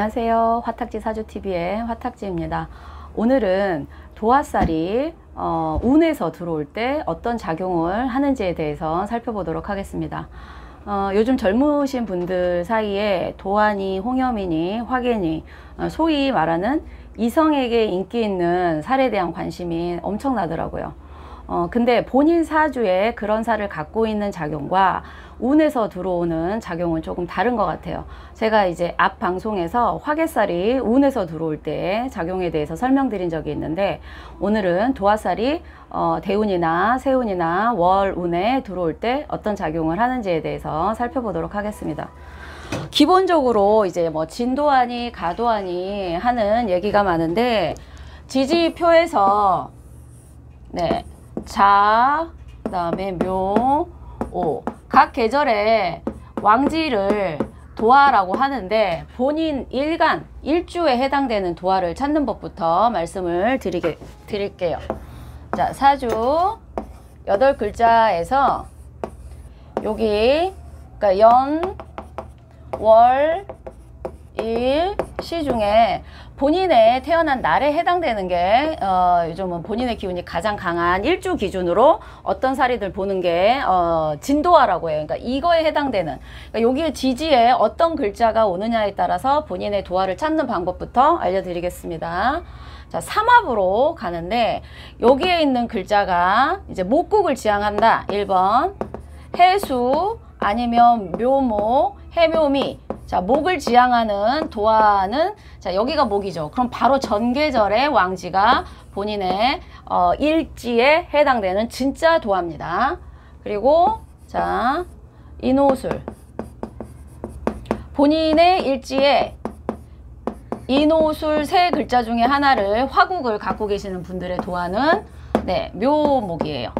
안녕하세요. 화탁지 사주TV의 화탁지입니다. 오늘은 도화살이 운에서 들어올 때 어떤 작용을 하는지에 대해서 살펴보도록 하겠습니다. 요즘 젊으신 분들 사이에 도화니, 홍염이니, 화개니, 소위 말하는 이성에게 인기 있는 살에 대한 관심이 엄청나더라고요. 근데 본인 사주에 그런 살을 갖고 있는 작용과 운에서 들어오는 작용은 조금 다른 것 같아요. 제가 이제 앞 방송에서 화개살이 운에서 들어올 때 작용에 대해서 설명드린 적이 있는데, 오늘은 도화살이 대운이나 세운이나 월운에 들어올 때 어떤 작용을 하는지에 대해서 살펴보도록 하겠습니다. 기본적으로 이제 뭐 진도하니 가도하니 하는 얘기가 많은데, 지지표에서 자, 그 다음에 묘, 오, 각 계절에 왕지를 도화라고 하는데, 본인 일간, 일주에 해당되는 도화를 찾는 법부터 말씀을 드릴게요. 자, 사주 8글자에서 여기 그러니까 연, 월, 일, 시 중에 본인의 태어난 날에 해당되는 게 요즘은 본인의 기운이 가장 강한 일주 기준으로 어떤 살이들 보는 게 진도화라고 해요. 그러니까 이거에 해당되는, 그러니까 여기에 지지에 어떤 글자가 오느냐에 따라서 본인의 도화를 찾는 방법부터 알려드리겠습니다. 자, 삼합으로 가는데, 여기에 있는 글자가 이제 목국을 지향한다. 1번 해수 아니면 묘목, 해묘미. 자, 목을 지향하는 도화는, 자, 여기가 목이죠. 그럼 바로 전계절의 왕지가 본인의 일지에 해당되는 진짜 도화입니다. 그리고 자, 인호술, 본인의 일지에 인호술 세 글자 중에 하나를 화국을 갖고 계시는 분들의 도화는 묘목이에요.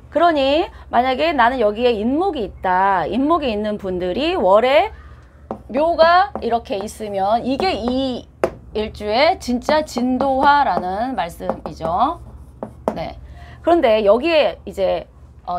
그러니 만약에 나는 여기에 인목이 있다. 인목이 있는 분들이 월에 묘가 이렇게 있으면 이게 이 일주의 진짜 진도화라는 말씀이죠. 그런데 여기에 이제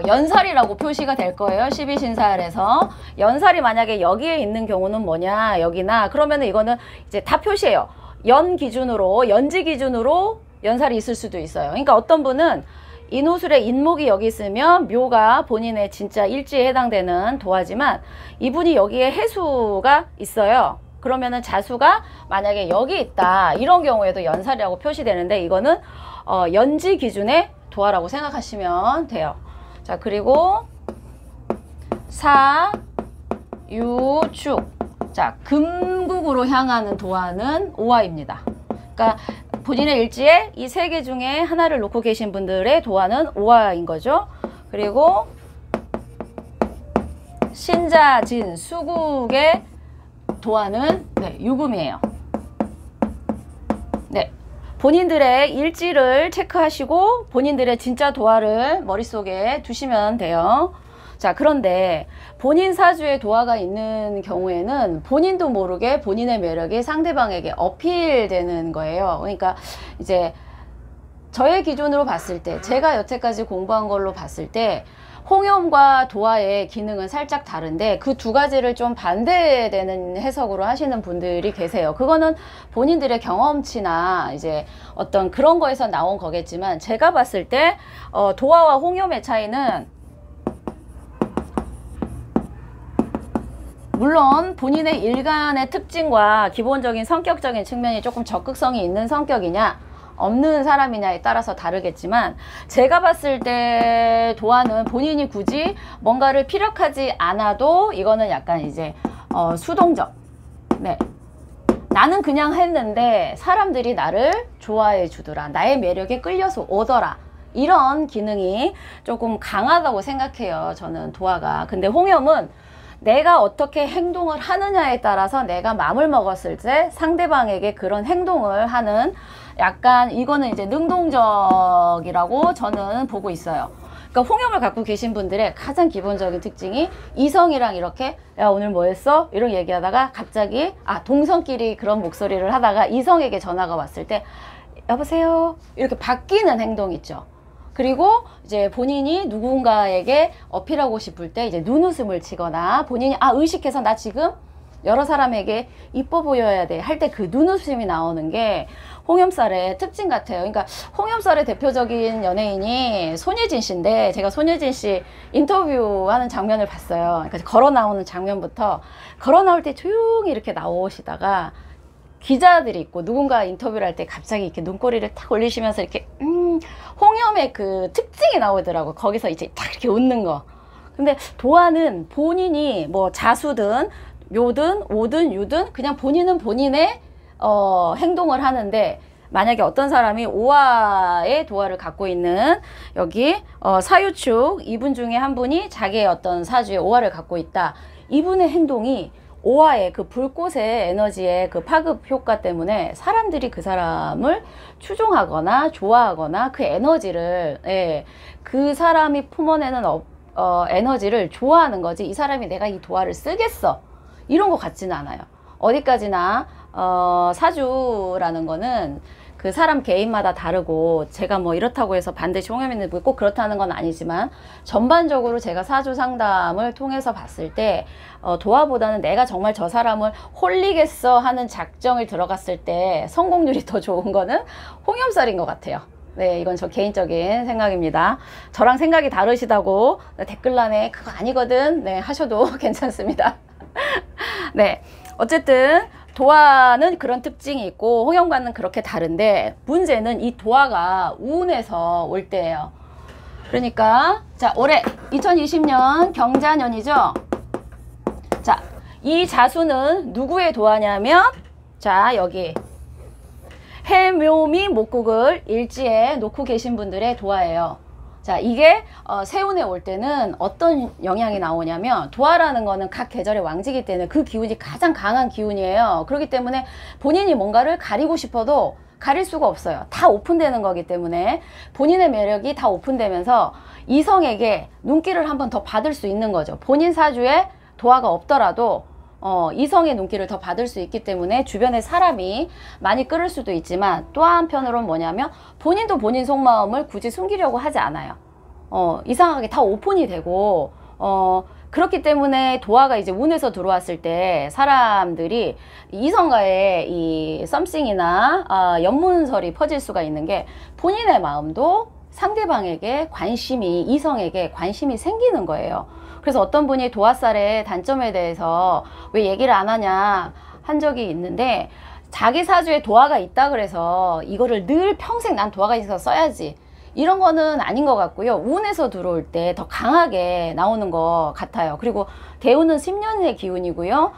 연살이라고 표시가 될 거예요. 12신살에서. 연살이 만약에 여기에 있는 경우는 뭐냐, 여기나, 그러면은 이거는 이제 다 표시해요. 연 기준으로, 연지 기준으로 연살이 있을 수도 있어요. 그러니까 어떤 분은 인호술에 인목이 여기 있으면 묘가 본인의 진짜 일지에 해당되는 도화지만, 이분이 여기에 해수가 있어요. 그러면은 자수가 만약에 여기 있다. 이런 경우에도 연살이라고 표시되는데, 이거는 연지 기준의 도화라고 생각하시면 돼요. 자, 그리고 사, 유, 축. 자, 금국으로 향하는 도화는 오화입니다. 그러니까 본인의 일지에 이 세 개 중에 하나를 놓고 계신 분들의 도화는 오화인 거죠. 그리고 신자, 진, 수국의 도화는 유금이에요. 본인들의 일지를 체크하시고 본인들의 진짜 도화를 머릿속에 두시면 돼요. 자, 그런데 본인 사주에 도화가 있는 경우에는 본인도 모르게 본인의 매력이 상대방에게 어필되는 거예요. 그러니까 이제 저의 기준으로 봤을 때, 제가 여태까지 공부한 걸로 봤을 때, 홍염과 도화의 기능은 살짝 다른데 그 두 가지를 좀 반대되는 해석으로 하시는 분들이 계세요. 그거는 본인들의 경험치나 이제 어떤 그런 거에서 나온 거겠지만, 제가 봤을 때 도화와 홍염의 차이는, 물론 본인의 일간의 특징과 기본적인 성격적인 측면이 조금 적극성이 있는 성격이냐 없는 사람이냐에 따라서 다르겠지만, 제가 봤을 때 도화는 본인이 굳이 뭔가를 피력하지 않아도 이거는 약간 이제 수동적, 나는 그냥 했는데 사람들이 나를 좋아해 주더라, 나의 매력에 끌려서 오더라, 이런 기능이 조금 강하다고 생각해요, 저는 도화가. 근데 홍염은 내가 어떻게 행동을 하느냐에 따라서 내가 마음을 먹었을 때 상대방에게 그런 행동을 하는, 약간 이거는 이제 능동적이라고 저는 보고 있어요. 그러니까 홍염을 갖고 계신 분들의 가장 기본적인 특징이, 이성이랑 이렇게 야 오늘 뭐 했어? 이런 얘기하다가 갑자기 동성끼리 그런 목소리를 하다가 이성에게 전화가 왔을 때 여보세요? 이렇게 바뀌는 행동 있죠. 그리고 이제 본인이 누군가에게 어필하고 싶을 때 이제 눈웃음을 치거나, 본인이 의식해서 나 지금 여러 사람에게 이뻐 보여야 돼 할 때 그 눈웃음이 나오는 게 홍염살의 특징 같아요. 그러니까 홍염살의 대표적인 연예인이 손예진 씨인데, 제가 손예진 씨 인터뷰하는 장면을 봤어요. 그러니까 걸어 나오는 장면부터 걸어 나올 때 조용히 이렇게 나오시다가 기자들이 있고 누군가 인터뷰를 할 때 갑자기 이렇게 눈꼬리를 탁 올리시면서 이렇게 홍염의 그 특징이 나오더라고. 거기서 이제 딱 이렇게 웃는 거. 근데 도화는 본인이 뭐 자수든 묘든 오든 유든 그냥 본인은 본인의 행동을 하는데, 만약에 어떤 사람이 오화의 도화를 갖고 있는 여기 사유축 이분 중에 한 분이 자기의 어떤 사주에 오화를 갖고 있다. 이분의 행동이 오화의 그 불꽃의 에너지의 그 파급 효과 때문에 사람들이 그 사람을 추종하거나 좋아하거나 그 에너지를, 예, 그 사람이 품어내는 에너지를 좋아하는 거지, 이 사람이 내가 이 도화를 쓰겠어 이런 것 같지는 않아요. 어디까지나 사주라는 거는 그 사람 개인마다 다르고, 제가 뭐 이렇다고 해서 반드시 홍염이 꼭 그렇다는 건 아니지만, 전반적으로 제가 사주 상담을 통해서 봤을 때 도화보다는 내가 정말 저 사람을 홀리겠어 하는 작정을 들어갔을 때 성공률이 더 좋은 거는 홍염살인 것 같아요. 네, 이건 저 개인적인 생각입니다. 저랑 생각이 다르시다고 댓글란에 그거 아니거든, 네, 하셔도 괜찮습니다. 네, 어쨌든 도화는 그런 특징이 있고 홍염과는 그렇게 다른데, 문제는 이 도화가 우운에서 올 때예요. 그러니까 자, 올해 2020년 경자년이죠. 자, 이 자수는 누구의 도화냐면, 자, 여기 해묘미 목국을 일지에 놓고 계신 분들의 도화예요. 자, 이게 세운에 올 때는 어떤 영향이 나오냐면, 도화라는 거는 각 계절의 왕지기 때문에 그 기운이 가장 강한 기운이에요. 그렇기 때문에 본인이 뭔가를 가리고 싶어도 가릴 수가 없어요. 다 오픈되는 거기 때문에 본인의 매력이 다 오픈되면서 이성에게 눈길을 한번 더 받을 수 있는 거죠. 본인 사주에 도화가 없더라도 이성의 눈길을 더 받을 수 있기 때문에 주변에 사람이 많이 끌을 수도 있지만, 또 한편으로는 뭐냐면 본인도 본인 속마음을 굳이 숨기려고 하지 않아요. 이상하게 다 오픈이 되고, 그렇기 때문에 도화가 이제 운에서 들어왔을 때 사람들이 이성과의 이 썸씽이나 연문설이 퍼질 수가 있는 게, 본인의 마음도 상대방에게 관심이, 이성에게 관심이 생기는 거예요. 그래서 어떤 분이 도화살의 단점에 대해서 왜 얘기를 안 하냐 한 적이 있는데, 자기 사주에 도화가 있다 그래서 이거를 늘 평생 난 도화가 있어서 써야지, 이런 거는 아닌 것 같고요. 운에서 들어올 때 더 강하게 나오는 것 같아요. 그리고 대운은 10년의 기운이고요.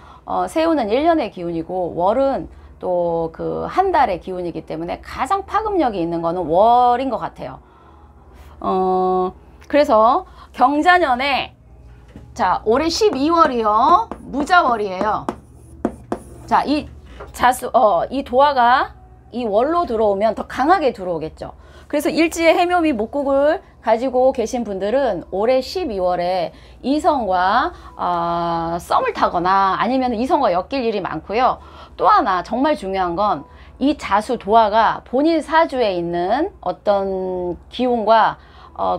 세운은 1년의 기운이고, 월은 또 그 한 달의 기운이기 때문에 가장 파급력이 있는 거는 월인 것 같아요. 그래서 경자년에, 자, 올해 12월이요. 무자월이에요. 자, 이 자수, 이 도화가 이 월로 들어오면 더 강하게 들어오겠죠. 그래서 일지의 해묘미 목국을 가지고 계신 분들은 올해 12월에 이성과 썸을 타거나 아니면 이성과 엮일 일이 많고요. 또 하나 정말 중요한 건, 이 자수 도화가 본인 사주에 있는 어떤 기운과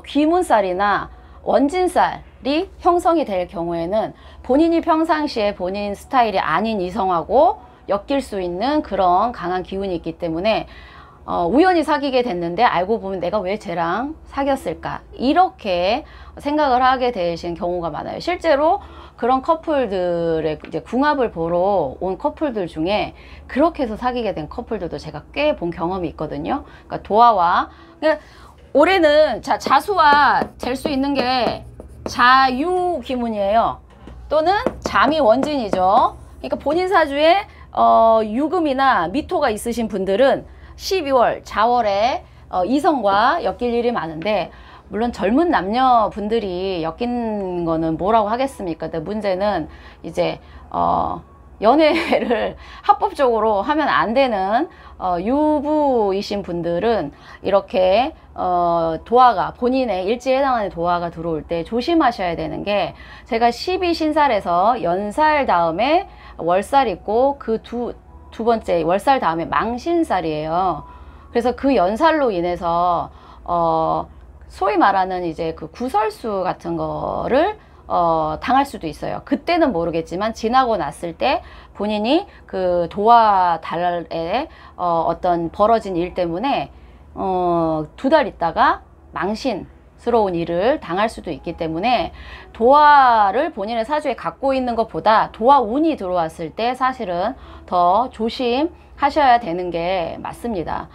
귀문살이나 원진살이 형성이 될 경우에는 본인이 평상시에 본인 스타일이 아닌 이성하고 엮일 수 있는 그런 강한 기운이 있기 때문에 우연히 사귀게 됐는데 알고 보면 내가 왜 쟤랑 사귀었을까, 이렇게 생각을 하게 되신 경우가 많아요. 실제로 그런 커플들의 이제 궁합을 보러 온 커플들 중에 그렇게 해서 사귀게 된 커플들도 제가 꽤 본 경험이 있거든요. 그러니까 도화와, 그러니까 올해는 자수와 될 수 있는 게 자유귀문이에요. 또는 잠이 원진이죠. 그러니까 본인 사주에 유금이나 미토가 있으신 분들은 12월 자월에 이성과 엮일 일이 많은데, 물론 젊은 남녀분들이 엮인 거는 뭐라고 하겠습니까? 근데 문제는 이제 연애를 합법적으로 하면 안 되는 유부이신 분들은 이렇게 도화가, 본인의 일지에 해당하는 도화가 들어올 때 조심하셔야 되는 게, 제가 12신살에서 연살 다음에 월살 있고 그 두 번째 월살 다음에 망신살이에요. 그래서 그 연살로 인해서 소위 말하는 이제 그 구설수 같은 거를 당할 수도 있어요. 그때는 모르겠지만 지나고 났을 때 본인이 그 도화 달에 어떤 벌어진 일 때문에 2달 있다가 망신스러운 일을 당할 수도 있기 때문에 도화를 본인의 사주에 갖고 있는 것보다 도화 운이 들어왔을 때 사실은 더 조심하셔야 되는 게 맞습니다.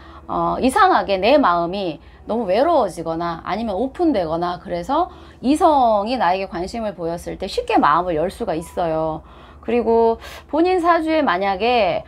이상하게 내 마음이 너무 외로워지거나 아니면 오픈되거나 그래서 이성이 나에게 관심을 보였을 때 쉽게 마음을 열 수가 있어요. 그리고 본인 사주에 만약에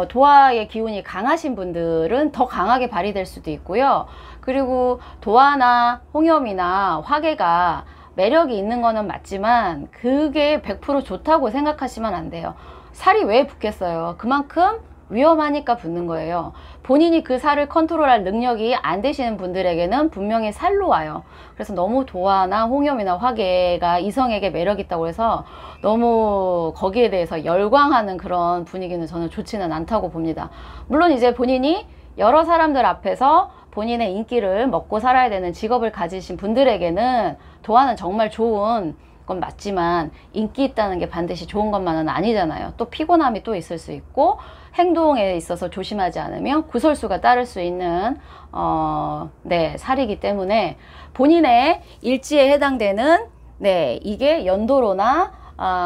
도화의 기운이 강하신 분들은 더 강하게 발휘될 수도 있고요. 그리고 도화나 홍염이나 화개가 매력이 있는 거는 맞지만 그게 100% 좋다고 생각하시면 안 돼요. 살이 왜 붙겠어요? 그만큼 위험하니까 붙는 거예요. 본인이 그 살을 컨트롤할 능력이 안 되시는 분들에게는 분명히 살로 와요. 그래서 너무 도화나 홍염이나 화개가 이성에게 매력 있다고 해서 너무 거기에 대해서 열광하는 그런 분위기는 저는 좋지는 않다고 봅니다. 물론 이제 본인이 여러 사람들 앞에서 본인의 인기를 먹고 살아야 되는 직업을 가지신 분들에게는 도화는 정말 좋은 건 맞지만 인기 있다는 게 반드시 좋은 것만은 아니잖아요. 또 피곤함이 또 있을 수 있고 행동에 있어서 조심하지 않으면 구설수가 따를 수 있는 살이기 때문에 본인의 일지에 해당되는 이게 연도로나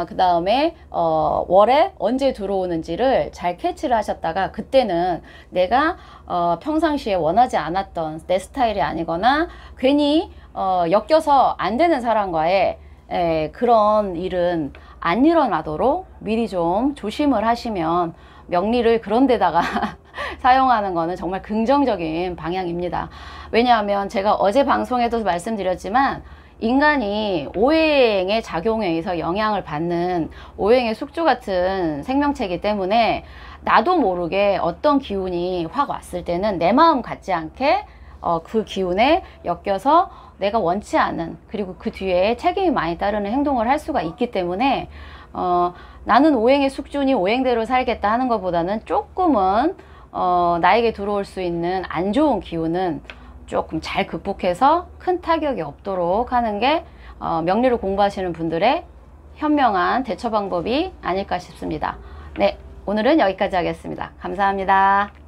그 다음에 월에 언제 들어오는지를 잘 캐치를 하셨다가 그때는 내가 평상시에 원하지 않았던 내 스타일이 아니거나 괜히 엮여서 안 되는 사람과의 그런 일은 안 일어나도록 미리 좀 조심을 하시면 명리를 그런 데다가 사용하는 거는 정말 긍정적인 방향입니다. 왜냐하면 제가 어제 방송에도 말씀드렸지만 인간이 오행의 작용에 의해서 영향을 받는 오행의 숙주 같은 생명체이기 때문에 나도 모르게 어떤 기운이 확 왔을 때는 내 마음 같지 않게 그 기운에 엮여서 내가 원치 않은 그리고 그 뒤에 책임이 많이 따르는 행동을 할 수가 있기 때문에 나는 오행의 숙주니 오행대로 살겠다 하는 것보다는 조금은 나에게 들어올 수 있는 안 좋은 기운은 조금 잘 극복해서 큰 타격이 없도록 하는 게 명리를 공부하시는 분들의 현명한 대처 방법이 아닐까 싶습니다. 네, 오늘은 여기까지 하겠습니다. 감사합니다.